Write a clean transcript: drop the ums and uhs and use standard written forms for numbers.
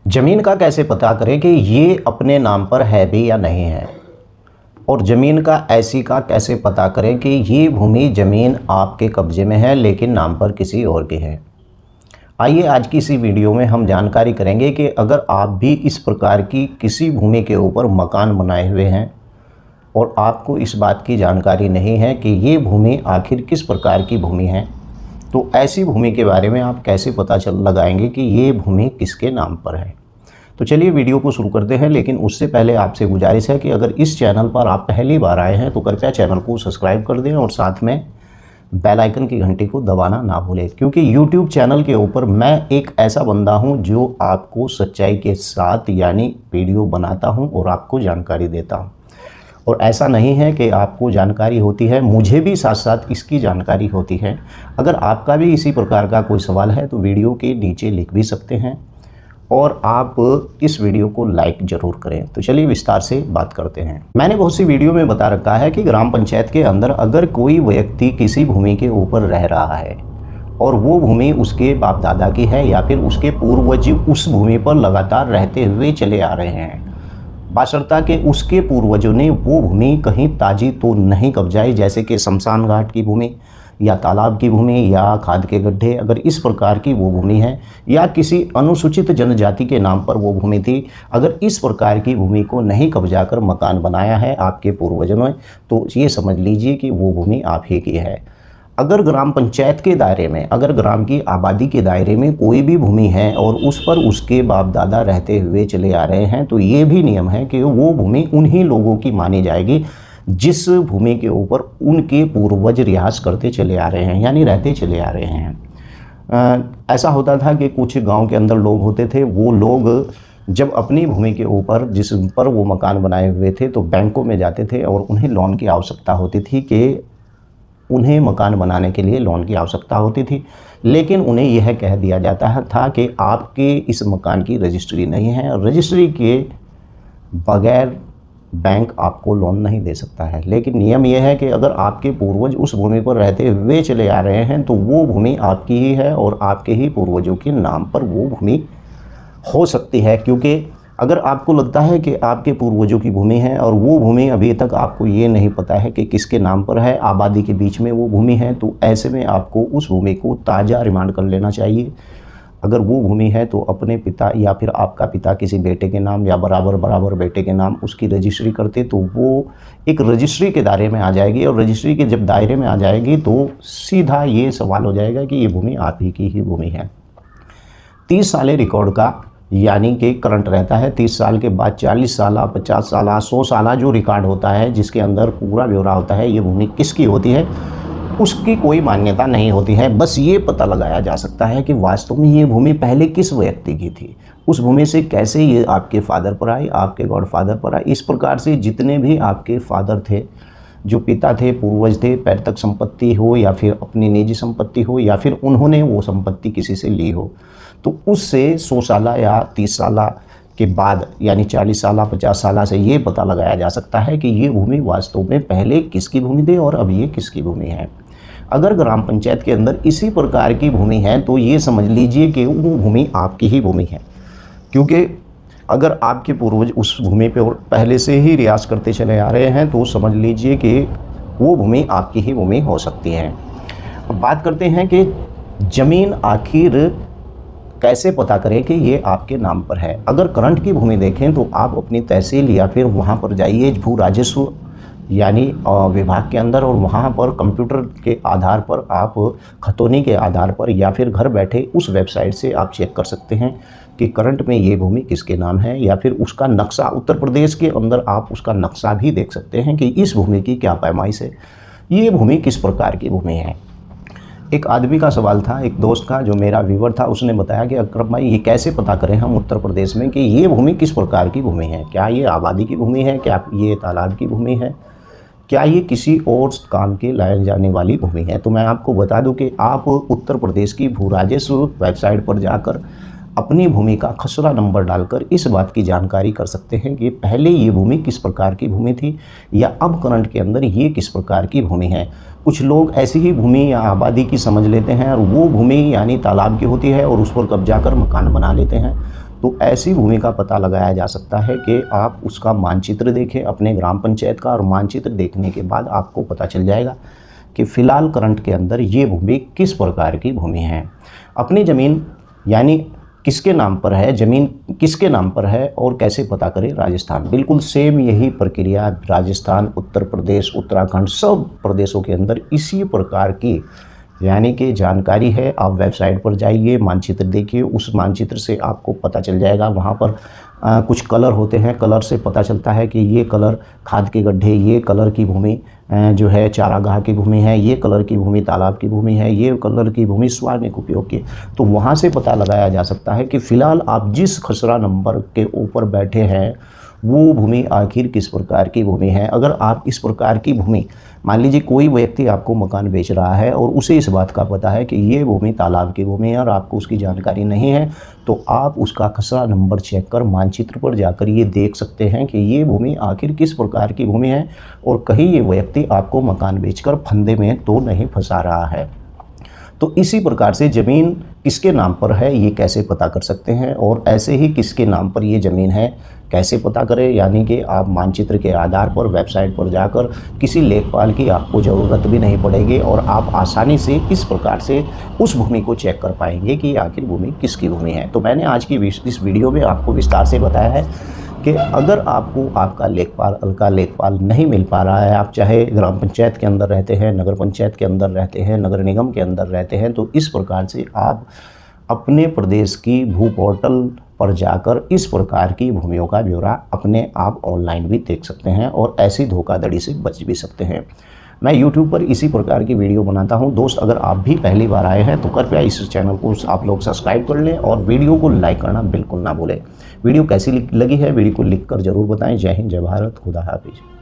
ज़मीन का कैसे पता करें कि ये अपने नाम पर है भी या नहीं है। और ज़मीन का ऐसी का कैसे पता करें कि ये भूमि ज़मीन आपके कब्ज़े में है लेकिन नाम पर किसी और की है। आइए आज की इसी वीडियो में हम जानकारी करेंगे कि अगर आप भी इस प्रकार की किसी भूमि के ऊपर मकान बनाए हुए हैं और आपको इस बात की जानकारी नहीं है कि ये भूमि आखिर किस प्रकार की भूमि है, तो ऐसी भूमि के बारे में आप कैसे पता लगाएंगे कि ये भूमि किसके नाम पर है। तो चलिए वीडियो को शुरू करते हैं, लेकिन उससे पहले आपसे गुजारिश है कि अगर इस चैनल पर आप पहली बार आए हैं तो कृपया चैनल को सब्सक्राइब कर दें और साथ में बेल आइकन की घंटी को दबाना ना भूलें, क्योंकि यूट्यूब चैनल के ऊपर मैं एक ऐसा बंदा हूं जो आपको सच्चाई के साथ यानी वीडियो बनाता हूं और आपको जानकारी देता हूं। और ऐसा नहीं है कि आपको जानकारी होती है, मुझे भी साथ साथ इसकी जानकारी होती है। अगर आपका भी इसी प्रकार का कोई सवाल है तो वीडियो के नीचे लिख भी सकते हैं और आप इस वीडियो को लाइक ज़रूर करें। तो चलिए विस्तार से बात करते हैं। मैंने बहुत सी वीडियो में बता रखा है कि ग्राम पंचायत के अंदर अगर कोई व्यक्ति किसी भूमि के ऊपर रह रहा है और वो भूमि उसके बाप दादा की है या फिर उसके पूर्वज उस भूमि पर लगातार रहते हुए चले आ रहे हैं, बशर्ता कि उसके पूर्वजों ने वो भूमि कहीं ताजी तो नहीं कब्जाई, जैसे कि शमशान घाट की भूमि या तालाब की भूमि या खाद के गड्ढे, अगर इस प्रकार की वो भूमि है या किसी अनुसूचित जनजाति के नाम पर वो भूमि थी, अगर इस प्रकार की भूमि को नहीं कब्जा कर मकान बनाया है आपके पूर्वजों ने, तो ये समझ लीजिए कि वो भूमि आप ही की है। अगर ग्राम पंचायत के दायरे में, अगर ग्राम की आबादी के दायरे में कोई भी भूमि है और उस पर उसके बाप दादा रहते हुए चले आ रहे हैं, तो ये भी नियम है कि वो भूमि उन्हीं लोगों की मानी जाएगी जिस भूमि के ऊपर उनके पूर्वज रियाज करते चले आ रहे हैं, यानी रहते चले आ रहे हैं। ऐसा होता था कि कुछ गांव के अंदर लोग होते थे, वो लोग जब अपनी भूमि के ऊपर जिस पर वो मकान बनाए हुए थे तो बैंकों में जाते थे और उन्हें लोन की आवश्यकता होती थी कि उन्हें मकान बनाने के लिए लोन की आवश्यकता होती थी, लेकिन उन्हें यह कह दिया जाता था कि आपके इस मकान की रजिस्ट्री नहीं है, रजिस्ट्री के बगैर बैंक आपको लोन नहीं दे सकता है। लेकिन नियम यह है कि अगर आपके पूर्वज उस भूमि पर रहते हुए चले आ रहे हैं तो वो भूमि आपकी ही है और आपके ही पूर्वजों के नाम पर वो भूमि हो सकती है। क्योंकि अगर आपको लगता है कि आपके पूर्वजों की भूमि है और वो भूमि अभी तक आपको ये नहीं पता है कि किसके नाम पर है, आबादी के बीच में वो भूमि है, तो ऐसे में आपको उस भूमि को ताज़ा रिमांड कर लेना चाहिए। अगर वो भूमि है तो अपने पिता या फिर आपका पिता किसी बेटे के नाम या बराबर बेटे के नाम उसकी रजिस्ट्री करते तो वो एक रजिस्ट्री के दायरे में आ जाएगी, और रजिस्ट्री के जब दायरे में आ जाएगी तो सीधा ये सवाल हो जाएगा कि ये भूमि आप ही की ही भूमि है। 30 साल रिकॉर्ड का यानी कि करंट रहता है। 30 साल के बाद 40 साल, 50 साल, 100 साल जो रिकॉर्ड होता है जिसके अंदर पूरा ब्यौरा होता है ये भूमि किसकी होती है, उसकी कोई मान्यता नहीं होती है। बस ये पता लगाया जा सकता है कि वास्तव में ये भूमि पहले किस व्यक्ति की थी, उस भूमि से कैसे ये आपके फादर पर आई, आपके गॉडफादर पर आई। इस प्रकार से जितने भी आपके फादर थे, जो पिता थे, पूर्वज थे, पैतृक संपत्ति हो या फिर अपनी निजी संपत्ति हो या फिर उन्होंने वो संपत्ति किसी से ली हो, तो उससे 100 साल या 30 साल के बाद यानी 40 साल 50 साल से ये पता लगाया जा सकता है कि ये भूमि वास्तव में पहले किसकी भूमि थी और अब ये किसकी भूमि है। अगर ग्राम पंचायत के अंदर इसी प्रकार की भूमि है तो ये समझ लीजिए कि वो भूमि आपकी ही भूमि है, क्योंकि अगर आपके पूर्वज उस भूमि पे पहले से ही रियाज करते चले आ रहे हैं तो समझ लीजिए कि वो भूमि आपकी ही भूमि हो सकती है। अब बात करते हैं कि ज़मीन आखिर कैसे पता करें कि ये आपके नाम पर है। अगर करंट की भूमि देखें तो आप अपनी तहसील या फिर वहाँ पर जाइए भू राजस्व यानी विभाग के अंदर, और वहाँ पर कंप्यूटर के आधार पर आप खतौनी के आधार पर या फिर घर बैठे उस वेबसाइट से आप चेक कर सकते हैं कि करंट में ये भूमि किसके नाम है, या फिर उसका नक्शा उत्तर प्रदेश के अंदर आप उसका नक्शा भी देख सकते हैं कि इस भूमि की क्या पैमाइश है, ये भूमि किस प्रकार की भूमि है। एक आदमी का सवाल था, एक दोस्त का जो मेरा व्यूवर था, उसने बताया कि अकरम भाई ये कैसे पता करें हम उत्तर प्रदेश में कि ये भूमि किस प्रकार की भूमि है, क्या ये आबादी की भूमि है, क्या ये तालाब की भूमि है, क्या ये किसी और काम के लाए जाने वाली भूमि है। तो मैं आपको बता दूं कि आप उत्तर प्रदेश की भू राजस्व वेबसाइट पर जाकर अपनी भूमि का खसरा नंबर डालकर इस बात की जानकारी कर सकते हैं कि पहले ये भूमि किस प्रकार की भूमि थी या अब करंट के अंदर ये किस प्रकार की भूमि है। कुछ लोग ऐसी ही भूमि या आबादी की समझ लेते हैं और वो भूमि यानी तालाब की होती है और उस पर कब्जा कर मकान बना लेते हैं। तो ऐसी भूमि का पता लगाया जा सकता है कि आप उसका मानचित्र देखें अपने ग्राम पंचायत का, और मानचित्र देखने के बाद आपको पता चल जाएगा कि फ़िलहाल करंट के अंदर ये भूमि किस प्रकार की भूमि है। अपनी ज़मीन यानी किसके नाम पर है, ज़मीन किसके नाम पर है और कैसे पता करें। राजस्थान बिल्कुल सेम यही प्रक्रिया राजस्थान, उत्तर प्रदेश, उत्तराखंड सब प्रदेशों के अंदर इसी प्रकार की यानी कि जानकारी है। आप वेबसाइट पर जाइए, मानचित्र देखिए, उस मानचित्र से आपको पता चल जाएगा। वहाँ पर कुछ कलर होते हैं, कलर से पता चलता है कि ये कलर खाद के गड्ढे, ये कलर की भूमि जो है चारागाह की भूमि है, ये कलर की भूमि तालाब की भूमि है, ये कलर की भूमि स्वार्निक उपयोग की। तो वहाँ से पता लगाया जा सकता है कि फ़िलहाल आप जिस खसरा नंबर के ऊपर बैठे हैं वो भूमि आखिर किस प्रकार की भूमि है। अगर आप इस प्रकार की भूमि, मान लीजिए कोई व्यक्ति आपको मकान बेच रहा है और उसे इस बात का पता है कि ये भूमि तालाब की भूमि है और आपको उसकी जानकारी नहीं है, तो आप उसका खसरा नंबर चेक कर मानचित्र पर जाकर ये देख सकते हैं कि ये भूमि आखिर किस प्रकार की भूमि है और कहीं ये व्यक्ति आपको मकान बेचकर फंदे में तो नहीं फंसा रहा है। तो इसी प्रकार से ज़मीन किसके नाम पर है ये कैसे पता कर सकते हैं, और ऐसे ही किसके नाम पर ये ज़मीन है कैसे पता करें। यानी कि आप मानचित्र के आधार पर वेबसाइट पर जाकर किसी लेखपाल की आपको ज़रूरत भी नहीं पड़ेगी और आप आसानी से इस प्रकार से उस भूमि को चेक कर पाएंगे कि आखिर भूमि किसकी भूमि है। तो मैंने आज की इस वीडियो में आपको विस्तार से बताया है कि अगर आपको आपका लेखपाल नहीं मिल पा रहा है, आप चाहे ग्राम पंचायत के अंदर रहते हैं, नगर पंचायत के अंदर रहते हैं, नगर निगम के अंदर रहते हैं, तो इस प्रकार से आप अपने प्रदेश की भू पोर्टल पर जाकर इस प्रकार की भूमियों का ब्यौरा अपने आप ऑनलाइन भी देख सकते हैं और ऐसी धोखाधड़ी से बच भी सकते हैं। मैं YouTube पर इसी प्रकार की वीडियो बनाता हूं। दोस्त, अगर आप भी पहली बार आए हैं तो कृपया इस चैनल को आप लोग सब्सक्राइब कर लें और वीडियो को लाइक करना बिल्कुल ना भूलें। वीडियो कैसी लगी है वीडियो को लिख कर ज़रूर बताएं। जय हिंद, जय भारत, खुदा हाफिज़।